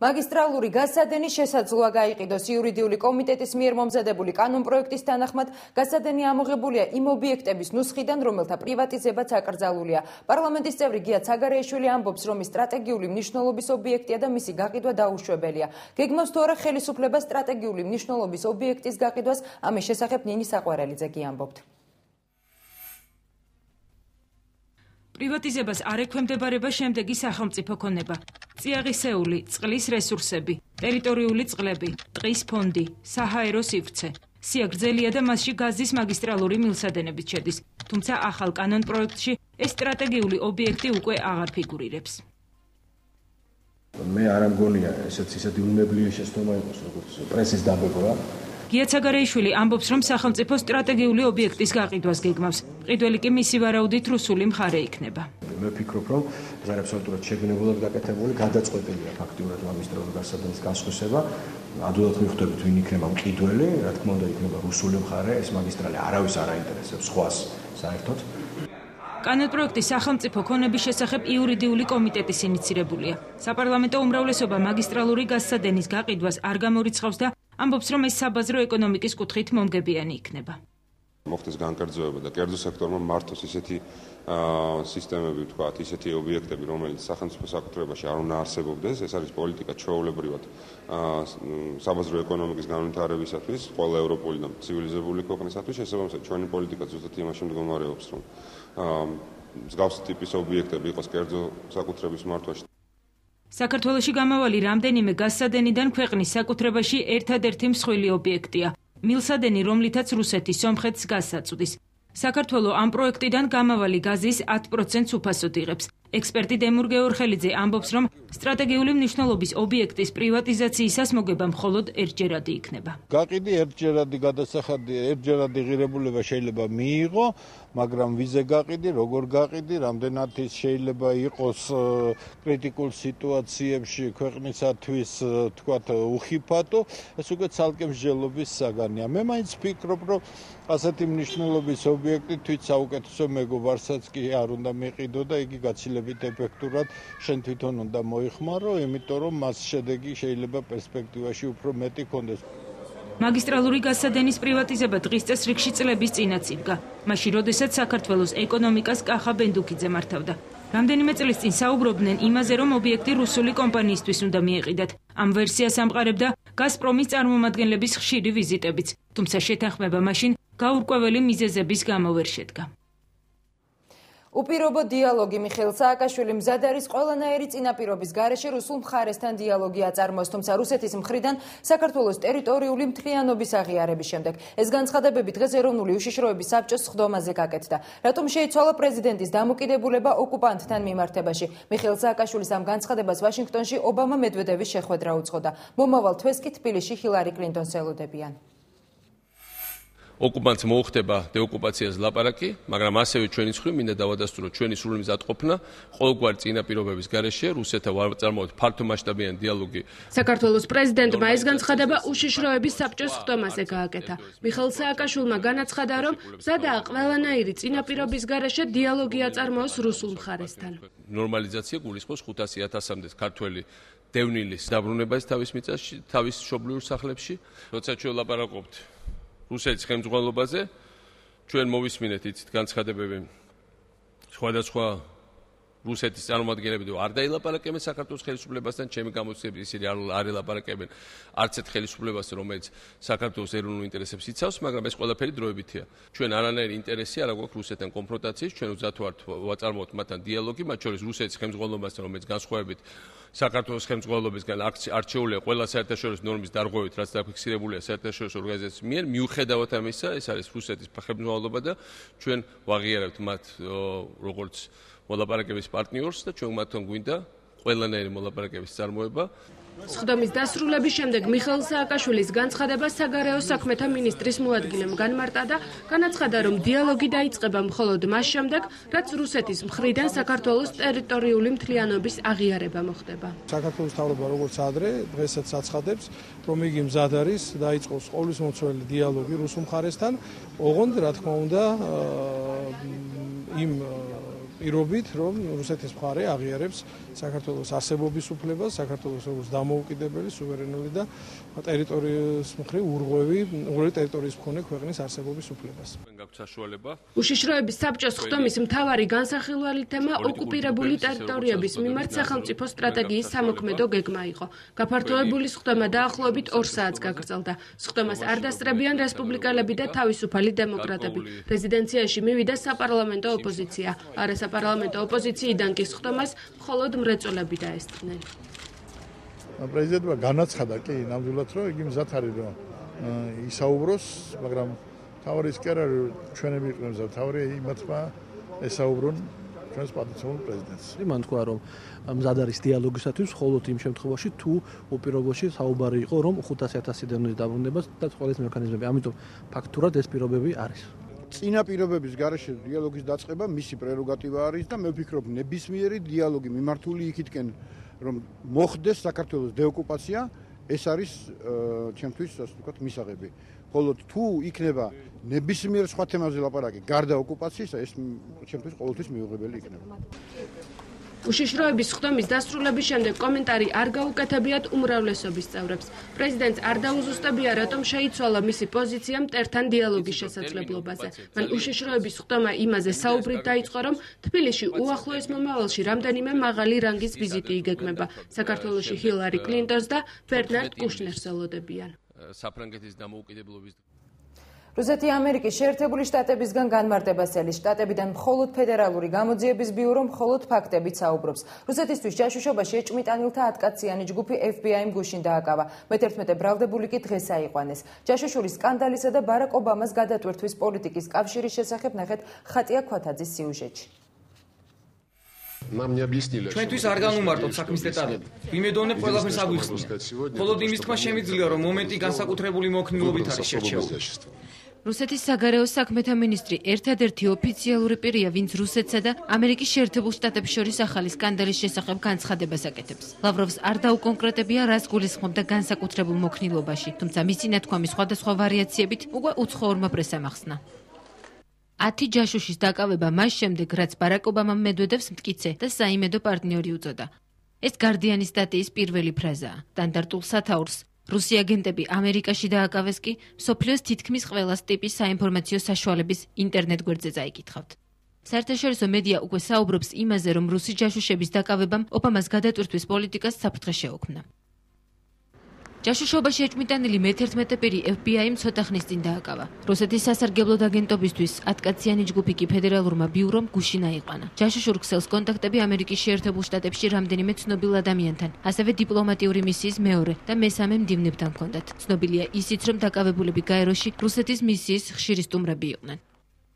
მაგისტრალური გაზსადენის შესაძლოა გაიყიდოს იურიდიული კომიტეტის მიერ მომზადებული კანონპროექტის თანახმად. გაზსადენი ამოღებულია იმ ობიექტების ნუსხიდან, რომელთა პრივატიზებაც აკრძალულია. პარლამენტის წევრი გია ცაგარეიშვილი ამბობს, რომ ის სტრატეგიული მნიშვნელობის ობიექტია და მისი გაყიდვა დაუშვებელია. გეგმავს თუ არა ხელისუფლება სტრატეგიული მნიშვნელობის ობიექტის გაყიდვას, ამის შესახებ ნინი საყვარელიძე კი ამბობთ. პრივატიზებას არ ექვემდებარება შემდეგი სახელმწიფო ქონება: წიაღისეული, წყლის რესურსები, ტერიტორიული წყლები, ტყის ფონდი, საჰაერო სივრცე. სიაგრძელია და მასში გაზის მაგისტრალური მილსადენებიც შედის, თუმცა ახალ კანონპროექტში ეს სტრატეგიული ობიექტი უკვე აღარ ფიგურირებს. მე არ მგონია ისეთი უნებლივი შეცდომა იყოს, როგორც პრესის დაბეჭდა. გია ცაგარეიშვილი ამბობს, რომ სახელმწიფო სტრატეგიული ობიექტის გაყიდვას გეგმავს. მყიდველი კი მისი ვარაუდით რუსული მხარე იქნება. მე ვფიქრობ, რომ ეს არის აბსოლუტურად შეგნებულად გაკეთებული, გადაწყვეტილია ფაქტიურად მაგისტრალური გაზსადენის გასხვისება. ადვილად მივხვდებით, ვინ იქნება მყიდველი, რა თქმა უნდა, იქნება რუსული მხარე, ეს მაგისტრალი არავის არ აინტერესებს სხვას საერთოდ. კანონპროექტი სახელმწიფო ქონების შესახებ იურიდიული კომიტეტის ინიცირებულია. საპარლამენტო უმრავლესობა მაგისტრალური გაზსადენის გაყიდვას არ გამორიცხავს და ამბობს, რომ ეს საბაზრო ეკონომიკის კუთხით მომგებიანი იქნება. მოხდეს განკერძოება და კერძო სექტორმა მართოს ისეთი სისტემები, ვთქვათ, ისეთი ობიექტები, რომელიც სახელმწიფო საკუთრებაში არ უნდა არსებობდეს, ეს არის პოლიტიკა ჩვეულებრივად საბაზრო ეკონომიკის განვითარებისათვის, ყველა ევროპული და ცივილიზებული ქვეყნისათვის, შესაბამისად ჩვენი პოლიტიკა ზუსტად იმაში მდგომარეობს, რომ მსგავსი ტიპის ობიექტები იყოს კერძო საკუთრების მართვაში. საქართველოში გამავალი რამდენიმე გაზსადენიდან ქვეყნის საკუთრებაში ერთადერთი მსხვილი ობიექტია. მილსადენი, რომლითაც რუსეთი სომხეთს გაზს აწვდის. საქართველო ამ პროექტიდან გამავალი გაზის 10%-ს უფასოდ იღებს. ექსპერტი დემურ გეორხელიძე ამბობს, რომ სტრატეგიული მნიშვნელობის ობიექტის პრივატიზაციისას მოგება მხოლოდ ერთჯერადი იქნება. გაყიდი ერთჯერადი გადასახადი, ერთჯერადი ღირებულება შეიძლება მიიღო, მაგრამ ვიზე გაყიდი, როგორ გაყიდი, რამდენად ის შეიძლება იყოს კრიტიკულ სიტუაციებში ქვეყნისათვის, თქვათ, უხიფათო, ეს უკვე ცალკე მსჯელობის საგანია. მე მაინც ვფიქრობ, რომ ასეთი მნიშვნელობის ობიექტი თვით საუკეთესო მეგობარსაც კი არ უნდა მიყიდო და იგი გაცილებით ეფექტურად შენ თვითონ უნდა მოიხმარო, იმიტომ რომ მას შედეგი შეიძლება პერსპექტივაში უფრო მეტი ქონდეს. მაგისტრალური გაზსადენის პრივატიზება დღის წესრიგში წლების წინაც იდგა. მაშინ, როდესაც საქართველოს ეკონომიკას კახა ბენდუქიძე მართავდა. რამდენიმე წლის წინ საუბრობდნენ იმაზე, რომ ობიექტი რუსული კომპანიისთვის უნდა მიეყიდათ. ამ ვერსიას ამყარებდა გაზპრომის წარმომადგენლების ხშირი ვიზიტებიც, თუმცა შეთანხმება მაშინ გაურკვეველი მიზეზების გამო ვერ შედგა. უპირობო დიალოგი მიხეილ სააკაშვილი მზად არის ყველანაირი წინაპირობის გარეშე რუსულ მხარესთან დიალოგი აწარმოოს, თუმცა რუსეთის მხრიდან საქართველოს ტერიტორიული მთლიანობის აღიარების შემდეგ. ეს განცხადებები დღეს ეროვნული უშიშროების საბჭოს სხდომაზე გაკეთდა. რატომ შეიცვალა პრეზიდენტის დამოკიდებულება ოკუპანტთან მიმართებაში? მიხეილ სააკაშვილის ამ განცხადებას ვაშინგტონში ობამა მედვედევის შეხვედრა უძღოდა. მომავალ თვეს კი თბილისში ჰილარი კლინტონს ელოდებიან. ოკუპანტს მოუხდება დეოკუპაციას ლაპარაკი, მაგრამ ასევე ჩვენი ხრი მინდა დავადასტუროთ ჩვენი სრული მზადყოფნა ყოველგვარი წინაპირობების გარეშე რუსეთთან ვაწარმოოთ ფართომასშტაბიანი დიალოგი. საქართველოს პრეზიდენტმა ეს განცხადება უშიშროების საბჭოს სხდომაზე გააკეთა. მიხეილ სააკაშვილმა განაცხადა, რომ მზადაა ყველანაირი წინაპირობის გარეშე დიალოგი აწარმოოს რუსულ მხარესთან. ნორმალიზაცია გულისხმობს 500.000-მდე ქართველი დევნილის დაბრუნებას თავის მიწაში, თავის მშობლიურ სახლებში, როცა ჩვენ ლაპარაკობთ რუსეთის ხელმძღვანელობაზე, ჩვენ მოვისმინეთ იცით განცხადებები სხვადასხვა რუსეთის წარმომადგენლები არ დაილაპარაკებენ საქართველოს ხელისუფლებასთან, ჩემი გამოცდილებით ისინი არ ელაპარაკებენ არც ერთ ხელისუფლებასთან, რომელიც საქართველოს ეროვნულ ინტერესებს იცავს, მაგრამ ეს ყველაფერი დროებითია. ჩვენ არანაირი ინტერესი არ აქვს რუსეთთან კონფრონტაციის, ჩვენ უზად ვართ ვაწარმოოთ მათთან დიალოგი, მათ შორის რუსეთის ხელმძღვანელობასთან, რომელიც განსხვავებით საქართველოს ხელმძღვანელობისგან არჩეულია ყველა საერთაშორისო ნორმის დარღვევით, რაც დაფიქსირებულია საერთაშორისო ორგანიზაციის მიერ, მიუხედავად ამისა, ეს არის რუსეთის ხელმძღვანელობა და ჩვენ ვაღიარებთ მათ როგორც მოლაპარაკების პარტნიორს და ჩვენ მათთან გვინდა ყველანაირი მოლაპარაკების წარმოება. სხდომის დასრულების შემდეგ მიხეილ სააკაშვილის განცხადება საგარეო საქმეთა მინისტრის მოადგილემ განმარტა და განაცხადა, რომ დიალოგი დაიწყება მხოლოდ მას შემდეგ, რაც რუსეთის მხრიდან საქართველოს ტერიტორიული მთლიანობის აღიარება მოხდება. საქართველოს მთავრობა როგორც ადრე დღესაც აცხადებს, რომ იგი მზად არის დაიწყოს ყოვლისმომცველი დიალოგი რუსულ მხარესთან, ოღონდ რა თქმა უნდა იმ პირობით, რომ რუსეთის მხარე აღიარებს საქართველოს არსებობის უფლებას, საქართველოს როგორც დამოუკიდებელი, სუვერენული და ტერიტორიის მხრივ უღრული ტერიტორიის მქონე ქვეყნის არსებობის უფლებას. უშიშროების საბჭოს ხდომის მთავარი განსახილველი თემა ოკუპირებული ტერიტორიების მიმართ სახელმწიფო სტრატეგიის სამოქმედო გეგმა იყო. გაფართოებული ხდომა დაახლოებით 2 საათს გაგრძელდა. ხდომას არ დასწრებიან რესპუბლიკელები და თავისუფალი დემოკრატები. რეზიდენციაში მივიდა საპარლამენტო ოპოზიცია. არასაპარლამენტო ოპოზიციიდან კი ხდომას მხოლოდ მრეწველები დაესწრნენ. პრეზიდენტმა განაცხადა კი ნამდვილად რომ იგი მზად არის რომ ისაუბროს, მაგრამ თავი ის კი არა ჩვენები იყვნენ მზად, თავი იმათმა ესაუბრონ ჩვენს პატივცემულ პრეზიდენტს. მან თქვა რომ მზად არის დიალოგისათვის, მხოლოდ იმ შემთხვევაში თუ უპირობოში საუბარი იყო რომ 500,000-დან დაბრუნებას და წყლის მექანიზმები. ამიტომ ფაქტურად ეს პირობები არის. წინა პირობების გარეშე დიალოგის დაწყება მისი პრეროგატივა არის და მე ვფიქრობ ნებისმიერი დიალოგი მიმართული იქითკენ რომ მოხდეს საქართველოს დეოკუპაცია, ეს არის ჩემთვის ასე ვთქვათ მისაღები. ხოლო თუ იქნება ნებისმიერ სხვა თემაზე ლაპარაკი გარდა ოკუპაციის, ეს ჩემთვის ყოველთვის მიუღებელი იქნება. უშიშროების ხდომის დასრულების შემდეგ კომენტარი არ გაუკეთებიათ უმრავლესობის წევრებს. პრეზიდენტს არ დაუზუსტებია, რატომ შეიცვალა მისი პოზიცია მტერთან დიალოგის შესაძლებლობაზე. მან უშიშროების ხდომა იმაზე საუბრით დაიწყო, რომ თბილისში უახლოეს მომავალში რამდენიმე მაღალი რანგის ვიზიტი იგეგმება. საქართველოში ჰილარი კლინტონს და ბერნარდ კუშნერს ელოდებიან. საფრანგეთის დამოუკიდებლობის რუსეთი ამერიკის შეერთებული შტატებისგან განმარტებას ელის. შტატებიდან მხოლოდ ფედერალური გამოძიების ბიურო მხოლოდ ფაქტებით საუბრობს. რუსეთისთვის ჯაშუშობაში ეჭვმიტანილთა 10 კაციანი ჯგუფი FBI-მ გუშინ დააკავა. მე-11 ბრალდებული კი დღეს აიყვანეს. ჯაშუშურის სკანდალისა და ბარაკ ობამას გადატვირთვის პოლიტიკის კავშირის შესახებ ნახეთ ხატია ქვათაძის სიუჟეტში. ჩვენთვის არ განუმარტოთ საქმის დეტალები. ვიმედოვნებ ყველაფერს აგვიხსნიან. მხოლოდ იმის თქმა შემიძლია, რომ მომენტი განსაკუთრებული მოქნილობით არის შერჩეული. რუსეთის საგარეო საქმეთა მინისტრი ერთადერთი ოფიციალური პირია, ვინც რუსეთსა და ამერიკის შეერთებულ შტატებს შორის ახალი სკანდალის შესახებ განცხადებას აკეთებს. ლავროვს არ დაუკონკრეტებია, რას გულისხმობდა განსაკუთრებულ მოქნილობაში, თუმცა მისი ნათქვამი სხვადასხვა ვარიაციებით უკვე უცხოურმა პრესამ ახსნა. 10 ჯაშუშის დაკავება მას შემდეგ, რაც ბარაკ ობამამ მედვედევს მტკიცე და საიმედო პარტნიორი უწოდა. ეს გარდიანის სტატიის პირველი ფრაზაა. სტანდარტულ სათაურს რუსი აგენტები ამერიკაში დააკავეს კი მსოფლიოს თითქმის ყველა ტიპის საინფორმაციო საშუალების ინტერნეტ გვერდზე წაიკითხავთ. საერთაშორისო მედია უკვე საუბრობს იმაზე, რომ რუსი ჯაშუშების დაკავებამ ობამას გადატვირთვის პოლიტიკას საფრთხე შეუქმნა. ჯაშუშობაში ეჭვმიტანილი მე-11 პირი FBI-მ ცოტა ხნის წინ დააკავა. რუსეთის სასარგებლო აგენტობისთვის 10 კაციანი ჯგუფი კი ფედერალურმა ბიურომ გუშინ აიყვანა. ჯაშუშურ ქსელს კონტაქტები ამერიკის შეერთებულ შტატებში რამდენიმე ცნობილ ადამიანთან, ასევე დიპლომატიური მისიის მეორე და მესამე მდივნებთან ჰქონდათ. ცნობილია ისიც, რომ დაკავებულები გაეროში რუსეთის მისიის ხშირი სტუმრები იყვნენ.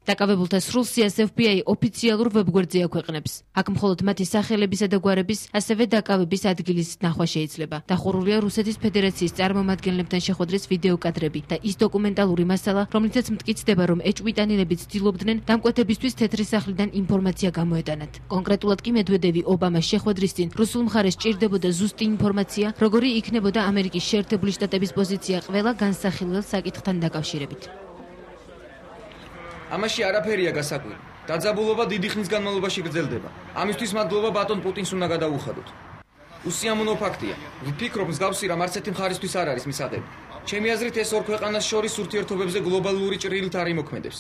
დაკავებულთა სრულ სიას FBI ოფიციალურ ვებგვერდზე აქვეყნებს. აქ მხოლოდ მათი სახელებისა და გვარების, ასევე დაკავების ადგილის ნახვა შეიძლება. დახურულია რუსეთის ფედერაციის წარმომადგენლებთან შეხვედრის ვიდეო კადრები და ის დოკუმენტალური მასალა, რომლითაც მტკიცდება, რომ ეჭვმიტანილები ცდილობდნენ დამკვეთებისთვის თეთრი სახლიდან ინფორმაცია გამოეტანათ. კონკრეტულად კი მედვედევი ობამას შეხვედრის წინ რუსულ მხარეს ჭირდებოდა ზუსტი ინფორმაცია, როგორი იქნებოდა ამერიკის შეერთებული შტატების პოზიცია ყველა განსახილველ საკითხთან დაკავშირებით. ამაში არაფერია გასაკვირი. დაძაბულობა დიდი ხნის განმავლობაში გრძელდება. ამისთვის მადლობა ბატონ პუტინს უნდა გადაუხადოთ. უსიამოვნო ფაქტია. ვფიქრობ, მსგავსი რამ არც ერთი მხარისთვის არ არის მისაღები. ჩემი აზრით, ეს ორ ქვეყანას შორის ურთიერთობებზე გლობალური ჭრილით არ იმოქმედებს.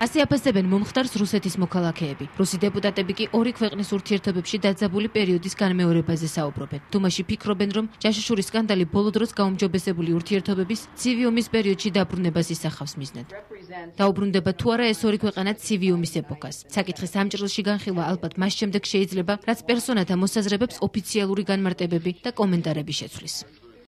ასე აფასებენ მომხდარს რუსეთის მოქალაქეები. რუსი დეპუტატები კი ორი ქვეყნის ურთიერთობებში დაძაბული პერიოდის განმეორებაზე საუბრობენ. თუმაში ფიქრობენ, რომ ჯაშუშურის სკანდალი ბოლო დროს გაუმჯობესებული ურთიერთობების ცივი ომის პერიოდში დაბრუნებას ისახავს მიზნად. დაუბრუნდება თუ არა ეს ორი ქვეყანა ცივი ომის ეპოქას. საკითხის ამ ჭრილში განხილვა ალბათ მას შემდეგ შეიძლება, რაც პერსონათა მოსაზრებებს ოფიციალური განმარტებები და კომენტარები შეცვლის.